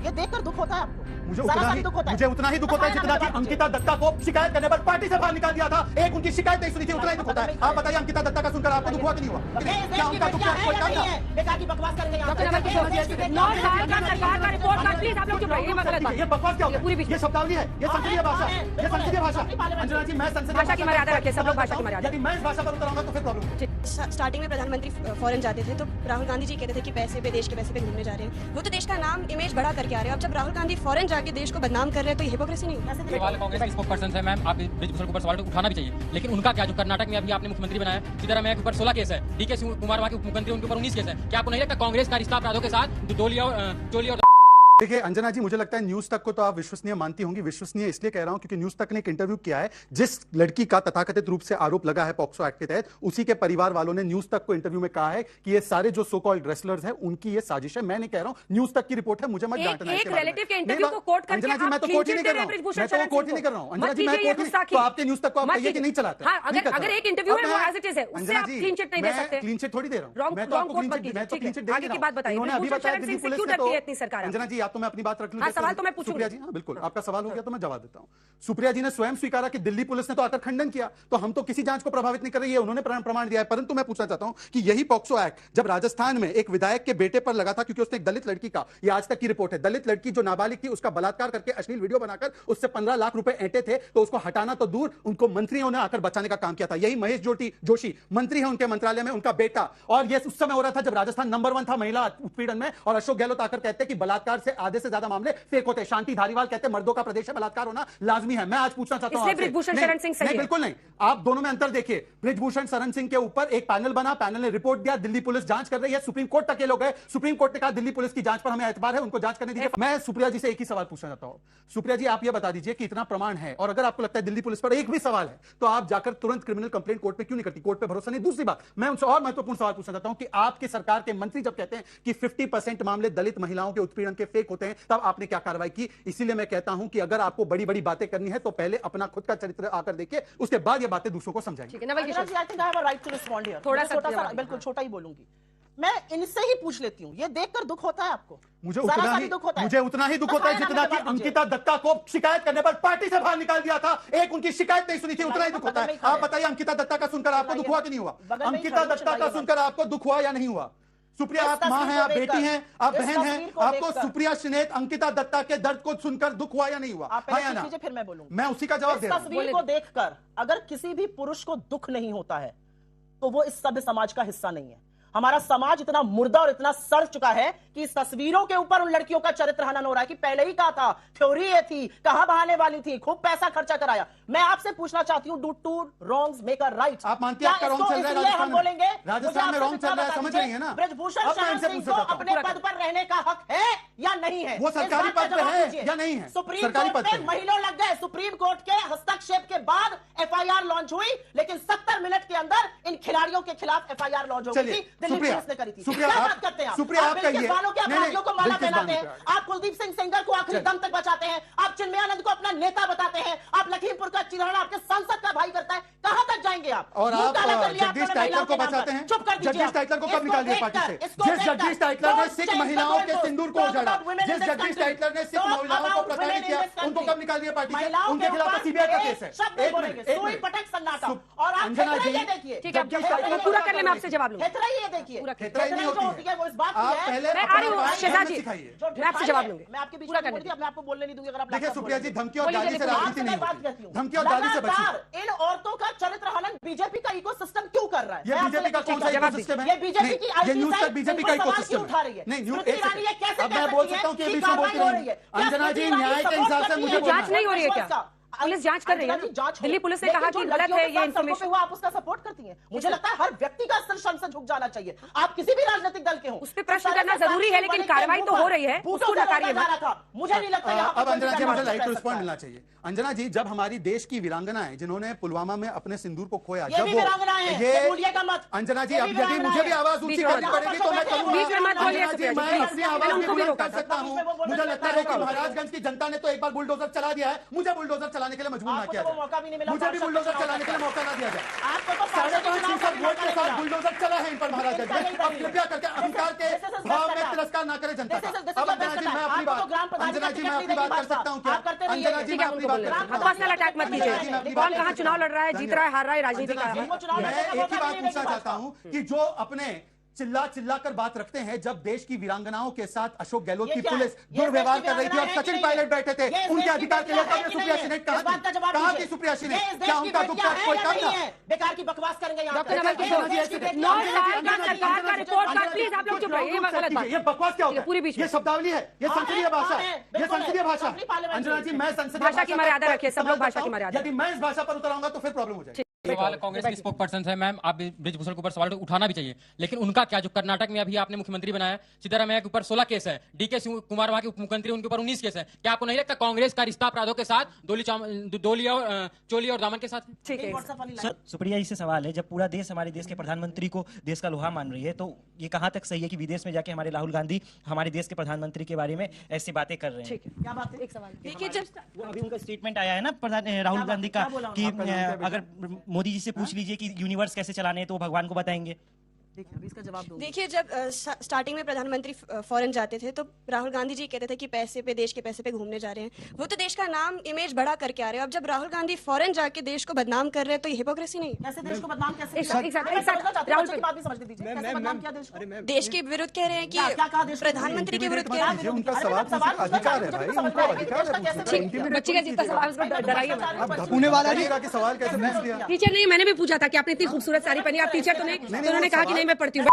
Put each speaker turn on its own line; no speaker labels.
ये देखकर दुख होता है आपको?
मुझे उतना ही दुख होता है जितना कि अंकिता दत्ता को शिकायत करने पर पार्टी से बाहर निकाल दिया था। एक उनकी शिकायत नहीं सुनी थी, उतना ही दुख होता है। आप बताइए अंकिता दत्ता का सुनकर आपको दुख हुआ कि नहीं हुआ? क्या उनका दुख कोई काम था?
बेकार की बकवास कर रहे हैं
ये बकवास क्या होता है? ये शब्दावली है, ये संसदीय भाषा, ये संसदीय भाषा। अंजना जी, मैं संसदीय
भाषा की मर्यादा रखिए, सब लोग भाषा की मर्यादा।
यदि मैं इस भाषा पर उतर आऊंगा तो फिर प्रॉब्लम है।
स्टार्टिंग में प्रधानमंत्री फॉरेन जाते थे तो राहुल गांधी जी कहते थे कि पैसे पे, देश के पैसे पे घूमने जा रहे हैं। वो तो देश का नाम इमेज बड़ा करके आ रहे हैं। अब जब राहुल गांधी फॉरेन जाके देश को बदनाम कर रहे हैं तो ये हिपोक्रेसी नहीं है?
सवाल कांग्रेस की स्पोक्सपर्सन है मैम, आप ब्रिजभूषण के ऊपर सवाल उठाना भी चाहिए, लेकिन उनका क्या, जो कर्नाटक में अभी आपने मुख्यमंत्री बनाया, सिद्धारमैया के ऊपर 16 केस है, डीके कुमार वहां के उप मुख्यमंत्री, उनके ऊपर 19 केस है। क्या आपको नहीं लगता कांग्रेस का रिश्ता अपराधों के साथ चोली और
देखिए अंजना जी, मुझे लगता है न्यूज तक को तो आप विश्वसनीय मानती होंगी। विश्वसनीय इसलिए कह रहा हूं क्योंकि न्यूज तक ने एक इंटरव्यू किया है जिस लड़की का तथाकथित रूप से आरोप लगा है पॉक्सो एक्ट के तहत, उसी के परिवार वालों ने न्यूज तक को इंटरव्यू में कहा है कि ये सारे जो सो कॉल्ड रेसलर्स हैं उनकी ये साजिश है। मैं नहीं कह रहा हूं, न्यूज तक की रिपोर्ट है, मुझे मत डांटना।
एक रिलेटिव के इंटरव्यू को कोट करके
अंजना जी, मैं तो कोट ही नहीं कर रहा हूं, मैं तो कोट ही नहीं कर रहा हूं। अंजना जी, मैं कोट नहीं, तो आपके न्यूज तक को आप कहिए कि नहीं चलाते।
अगर एक इंटरव्यू है वो एज इट इज है, उससे आप क्लीन चिट नहीं दे सकते।
क्लीन चिट थोड़ी दे रहा हूं मैं, तो आपको क्लीन चिट दे रहा हूं।
आगे की बात बताइए।
उन्होंने अभी बताया दिल्ली पुलिस ने तो
इतनी सरकार।
अंजना जी, आप तो मैं अपनी बात रख लूं।
सवाल तो मैं पूछूंगी।
सुप्रिया जी, हाँ बिल्कुल, आपका सवाल हो गया तो मैं जवाब देता हूं। सुप्रिया जी ने स्वयं स्वीकारा कि दिल्ली पुलिस ने तो आकर खंडन किया, तो हम तो किसी जांच को प्रभावित नहीं कर रही है, उन्होंने प्रमाण दिया है। परंतु मैं पूछना चाहता हूं कि यही पॉक्सो एक्ट जब राजस्थान में एक विधायक के बेटे पर लगा था, क्योंकि उसने एक दलित लड़की का, ये आज तक की रिपोर्ट है, दलित लड़की जो नाबालिग थी उसका बलात्कार करके अश्लील वीडियो बनाकर उससे 15 लाख रुपए ऐंठे थे, तो उसको हटाना तो दूर, उनको मंत्रियों ने आकर बचाने का काम किया था। यही महेश जोशी मंत्री है उनके मंत्रालय में, उनका बेटा। और यह उस समय हो रहा था जब राजस्थान नंबर 1 था महिला उत्पीड़न में, और अशोक गहलोत आकर कहते कि बलात्कार से आधे से ज्यादा मामले फेक होते। शांति धारीवाल कहते मर्दों का प्रदेश है, बलात्कार होना लाजमी है। मैं आज पूछना चाहता हूं,
ब्रिजभूषण शरण सिंह सही है?
बिल्कुल नहीं, आप दोनों में अंतर देखिए। ब्रिजभूषण शरण सिंह के ऊपर एक पैनल बना, पैनल ने रिपोर्ट दिया, दिल्ली पुलिस जांच कर रही है, सुप्रीम कोर्ट तक ये लोग गए, सुप्रीम कोर्ट ने कहा दिल्ली पुलिस की जांच पर हमें एतबार है, उनको जांच करने दीजिए। मैं सुप्रिया जी से एक ही सवाल पूछना चाहता हूं। सुप्रिया जी, आप ये बता दीजिए कि इतना प्रमाण है, और अगर आपको लगता है दिल्ली पुलिस पर एक भी सवाल है, तो आप जाकर तुरंत क्रिमिनल कंप्लेंट कोर्ट पे क्यों नहीं करती? कोर्ट पे भरोसा नहीं। दूसरी बात, मैं उनसे और महत्वपूर्ण सवाल पूछना चाहता हूं कि आपकी सरकार के मंत्री जब कहते हैं कि 50% मामले दलित महिलाओं के उत्पीड़न के फेक होते हैं, तब आपने क्या कार्रवाई की? इसीलिए मैं कहता हूं कि अगर आपको बड़ी बड़ी बातें करनी है तो पहले अपना खुद का चरित्र आकर देखिए, उसके बाद ये बातें दूसरों को समझाएंगे।
थोड़ा सा बिल्कुल छोटा ही बोलूंगी। मैं इनसे ही पूछ लेती हूँ, ये देखकर दुख होता है आपको?
मुझे उतना ही दुख होता है जितना कि अंकिता दत्ता को शिकायत करने पर पार्टी से बाहर निकाल दिया था। एक उनकी शिकायत नहीं सुनी थी, उतना ही दुख होता है। आप बताइए अंकिता दत्ता का सुनकर आपको दुख हुआ कि नहीं हुआ? अंकिता दत्ता का सुनकर आपको दुख हुआ या नहीं हुआ? सुप्रिया, आप मां हैं, आप बेटी हैं, आप बहन हैं, आपको सुप्रिया शिनेत अंकिता दत्ता के दर्द को सुनकर दुख हुआ या नहीं हुआ?
फिर मैं बोलूंगा।
मैं उसी का जवाब दे रहा हूं।
तस्वीर को देखकर अगर किसी भी पुरुष को दुख नहीं होता है तो वो इस सभ्य समाज का हिस्सा नहीं है। हमारा समाज इतना मुर्दा और इतना सड़ चुका है कि इस तस्वीरों के ऊपर उन लड़कियों का चरित्र हनन हो रहा है कि पहले ही कहा था, थ्योरी ये थी, कहां बहाने वाली थी, खूब पैसा खर्चा कराया। मैं आपसे पूछना चाहती हूं, do two wrongs make a right?
आप मानती हैं आपका रॉन्ग चल रहा है?
हम बोलेंगे
राजस्थान में रॉन्ग चल रहा है, समझ रही है ना?
ब्रिजभूषण शरण सिंह को अपने पद पर रहने का हक है या नहीं है?
वो सरकारी पद पे है या नहीं है?
सुप्रीम कोर्ट में महीनों लग गए, सुप्रीम कोर्ट के हस्तक्षेप के बाद एफआईआर लॉन्च हुई, लेकिन 70 मिनट के अंदर इन खिलाड़ियों के खिलाफ एफआईआर लॉन्च हो गई थी, दिल्ली पुलिस ने करी थी।
सुप्रिया,
क्या बात करते हैं आप?
सुप्रिया, आप कहिए,
के अपराधियों को माला पहनाते हैं, आप कुलदीप सिंह सेंगर को आखिरी दम तक बचाते हैं, आप चिन्मयानंद को अपना नेता बताते हैं, आप लखीमपुर का चिन्हरण आपके संसद का भाई करता है, कहां तक जाएंगे आप?
और आप जगदीश टाइटलर को बचाते हैं?
चुप कर दीजिए।
जगदीश टाइटलर को कब निकाल दिया पार्टी से? जिस जगदीश टाइटलर ने सिख महिलाओं के सिंदूर को उजाड़ा, जिस जगदीश टाइटलर ने सिख महिलाओं को प्रताड़ित किया, उनको कब निकाल दिया पार्टी से? उनके खिलाफ सीबीआई का केस है।
सोई पटक सन्नाटा। और आप
अंजना जी,
देखिए,
पूरा करने में आपसे जवाब लूंगा।
ये देखिए,
नहीं होती है,
वो इस बात
आप पहले
मैं आ रही हूं शहजाद जी, मैं आपसे जवाब लूंगी।
मैं आपके बीच में बोल दिया, मैं आपको बोलने नहीं दूंगी अगर आप।
देखिए सुप्रिया जी, धमकी और गाली से राजनीति नहीं होती, धमकी और गाली से बचिए।
इन औरतों का चरित्र हनन बीजेपी का इकोसिस्टम क्यों कर रहा है?
ये बीजेपी का कौन सा इकोसिस्टम है?
ये बीजेपी की
ये न्यूज तक बीजेपी का इकोसिस्टम
उठा रही है।
नहीं, न्यूज
कैसे
अब मैं बोल सकता हूँ कि ये बीच में बोलती रही है। अंजना जी, न्याय के हिसाब से मुझे
जांच नहीं हो रही है क्या? पुलिस जांच कर रही है, दिल्ली पुलिस ने कहा कि गलत है ये इन्फॉर्मेशन।
हुआ आप उसका सपोर्ट करती हैं? मुझे लगता है हर व्यक्ति का स्तर शर्म से झुक जाना चाहिए, आप किसी भी राजनीतिक दल के हो।
उस पर प्रश्न करना जरूरी है, लेकिन कार्रवाई तो हो रही है, उसको नकारिए मत।
मुझे नहीं लगता।
अब अंजना जी, मुझे लाइट रिस्पॉन्ड मिलना चाहिए। अंजना जी, जब हमारी देश की वीरांगनाएं जिन्होंने पुलवामा में अपने सिंदूर को खोया, जब वो ये अंजना जी, अब यदि मुझे भी आवाज ऊंची करनी पड़ेगी तो मैं करूंगा। मैं अपनी आवाज भी बुलंद कर सकता हूं। मुझे लगता है कि महाराजगंज की जनता ने तो एक बार बुलडोजर चला दिया है, मुझे बुलडोजर चलाने के लिए मजबूर ना
आपको
किया
तो वो मौका भी नहीं
जाए,
मिला,
मुझे भी
पार्षद
बुलडोजर
चुनाव
चलाने के लिए
का।
मौका ना दिया जाए।
आपको तो पार्षद चुनाव
5.5%
का भी
वोट के
मौका
साथ
नहीं
बुलडोजर चला है इन पर महाराज।
इनका यही
अब
दलील है।
कृपया करके अहंकार के
This is his
भाव
best
में
attack.
तिरस्कार ना करें जनता का।
This is
अब अंजना जी मैं अपनी
आपको तो ग्राम
बात,
प्रधान
अंजना
का
जी
टिकट
मैं
नहीं
अपनी बात
देगी
कर सकता हूँ क्या?
आप करते रहिए।
अंजना जी
ठीक
मैं
है,
अपनी
उनको
बात
बोलिए।
कर सकता हूँ।
पर्सनल अटैक मत कीजिए। कौन कहाँ चुनाव लड़ रहा है, जीत रहा है, हार रहा है, राजनीति का
अंजना जी, मैं एक ही बात पूछना चाहता हूँ कि जो अपने चिल्ला कर बात रखते हैं, जब देश की वीरांगनाओं के साथ अशोक गहलोत
ये
की
क्या है?
पुलिस
ये
दुर्व्यवहार
देश की
कर रही थी और
वीरांगना है
सचिन
कि
पायलट
नहीं
बैठे थे,
है? ये
उनके
देश की
अधिकार के लिए
बेटियां
कब
हैं कि
सुप्रिया
नहीं
सिन्हा
है?
कहाँ
इस बात का
थी?
जवाब
कहाँ
दीजिए।
थी सुप्रिया सिन्हा?
ये इस देश
क्या
की
उनका दुख
बेटियां
कोई
हैं या
कम
नहीं
था?
है? बेकार की बकवास करेंगे यहाँ
डॉक्टर
पे।
नवल
ये
किशोर,
इस देश की बेटियां
9
हैं।
साल का सरकार का रिपोर्ट कार्ड, प्लीज आप लोग चुप रहिए, ये गलत बात
ये बकवास क्या
ठीक है,
होता
पूरी
है?
बीच में।
ये शब्दावली है, ये
हाँ
संसदीय
है,
भाषा
हाँ
है,
है,
ये
बिल्कुल
संसदीय
है।
भाषा।
अपनी पार्लियामेंट
अंजना जी, मैं संसदीय
भाषा की मर्यादा रखिए, सब लोग भाषा की मर्यादा।
यदि मैं इस भाषा पर उतर आऊंगा तो फिर प्रॉब्लम हो जाएगी।
सवाल कांग्रेस के स्पोक पर्सन है मैम, आप ब्रिजभूषण के ऊपर सवाल उठाना भी चाहिए, लेकिन उनका क्या, जो कर्नाटक में अभी आपने मुख्यमंत्री बनाया, सिद्धारमैया के ऊपर 16 केस है, डीके कुमार वहां के उप मुख्यमंत्री, उनके ऊपर 19 केस है। क्या आपको नहीं लगता कांग्रेस का रिश्ता अपराधों के साथ डोली और चोली और दामन के साथ?
ठीक है।
सर, सुप्रिया जी से सवाल है, जब पूरा देश हमारे देश के प्रधानमंत्री को देश का लोहा मान रही है, तो ये कहाँ तक सही है कि विदेश में जाके हमारे राहुल गांधी हमारे देश के प्रधानमंत्री के बारे में ऐसी बातें कर रहे हैं?
ठीक है,
क्या बात है?
एक सवाल
देखिए जब
वो अभी उनका स्टेटमेंट आया है ना राहुल गांधी का,
क्या बोला
कि
उन्होंने?
अगर मोदी जी से पूछ लीजिए कि यूनिवर्स कैसे चलाने हैं तो वो भगवान को बताएंगे।
ठीक है, अभी इसका जवाब दो।
देखिए जब स्टार्टिंग में प्रधानमंत्री फॉरेन जाते थे तो राहुल गांधी जी कहते थे कि पैसे पे, देश के पैसे पे घूमने जा रहे हैं। वो तो देश का नाम इमेज बड़ा करके आ रहे हैं। अब जब राहुल गांधी फॉरेन जाके देश को बदनाम कर रहे हैं तो ये हिपोक्रेसी नहीं है?
कैसे देश को बदनाम कैसे
एक
किया?
साथ- एक साथ-
मैं
एक साथ-
समझना चाहती हूँ,
राहुल
बच्चे की बात भी समझ दीजिए। कैसे बदनाम किया देश को?
देश के विरुद्ध कह रहे हैं
क्या कहा
कि
देश को?
प्रधानमंत्री के विरुद्ध कह रहे हैं।
उनका
अरे
सवाल
मैं सवाल
पूछने का अधिकार है भाई,
मुझे
उनको
समझ में
अधिकार है
आया कि
पूछने का।
कैसे-
बच्ची का जितना सवाल उसको डराइए मत।
अब धपुने वाला नहीं का सवाल कैसे पूछ दिया?
टीचर नहीं, मैंने भी पूछा था कि आपने इतनी खूबसूरत साड़ी पहनी, आप टीचर तो नहीं, तो उन्होंने कहा कि नहीं मैं पढ़ती हूँ।